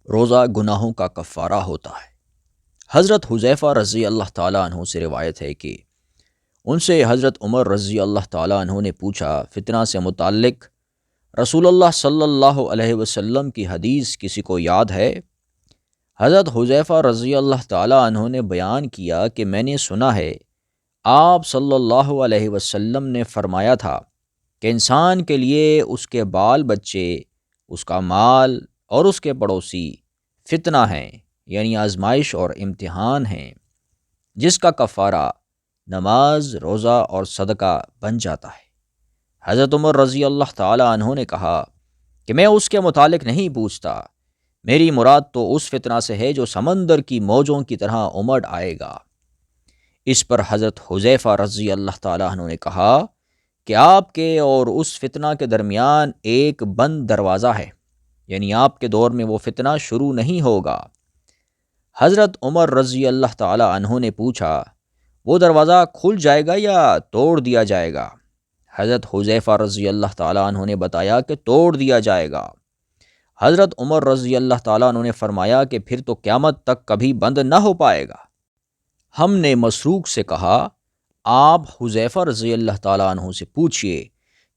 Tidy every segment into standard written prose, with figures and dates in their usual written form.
روزہ گناہوں کا کفارہ ہوتا ہے۔ حضرت حذیفہ رضی اللہ تعالیٰ عنہ سے روایت ہے کہ ان سے حضرت عمر رضی اللہ تعالیٰ عنہ نے پوچھا فتنہ سے متعلق، رسول اللہ صلی اللہ علیہ وسلم کی حدیث کسی کو یاد ہے؟ حضرت حذیفہ رضی اللہ تعالیٰ عنہ نے بیان کیا کہ میں نے سنا ہے آپ صلی اللہ علیہ وسلم نے فرمایا تھا کہ انسان کے لیے اس کے بال بچے، اس کا مال اور اس کے پڑوسی فتنہ ہیں، یعنی آزمائش اور امتحان ہیں، جس کا کفارہ نماز، روزہ اور صدقہ بن جاتا ہے۔ حضرت عمر رضی اللہ تعالیٰ عنہ نے کہا کہ میں اس کے متعلق نہیں پوچھتا، میری مراد تو اس فتنہ سے ہے جو سمندر کی موجوں کی طرح امڑ آئے گا۔ اس پر حضرت حذیفہ رضی اللہ تعالیٰ عنہ نے کہا کہ آپ کے اور اس فتنہ کے درمیان ایک بند دروازہ ہے، یعنی آپ کے دور میں وہ فتنہ شروع نہیں ہوگا۔ حضرت عمر رضی اللہ تعالیٰ عنہ نے پوچھا وہ دروازہ کھل جائے گا یا توڑ دیا جائے گا؟ حضرت حذیفہ رضی اللہ تعالیٰ عنہ نے بتایا کہ توڑ دیا جائے گا۔ حضرت عمر رضی اللہ تعالیٰ عنہ نے فرمایا کہ پھر تو قیامت تک کبھی بند نہ ہو پائے گا۔ ہم نے مسروق سے کہا آپ حذیفہ رضی اللہ تعالیٰ عنہ سے پوچھئے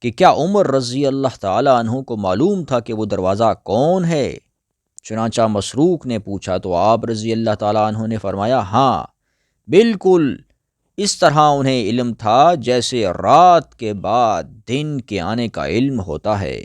کہ کیا عمر رضی اللہ تعالیٰ عنہ کو معلوم تھا کہ وہ دروازہ کون ہے؟ چنانچہ مسروق نے پوچھا تو آپ رضی اللہ تعالیٰ عنہ نے فرمایا ہاں بالکل، اس طرح انہیں علم تھا جیسے رات کے بعد دن کے آنے کا علم ہوتا ہے۔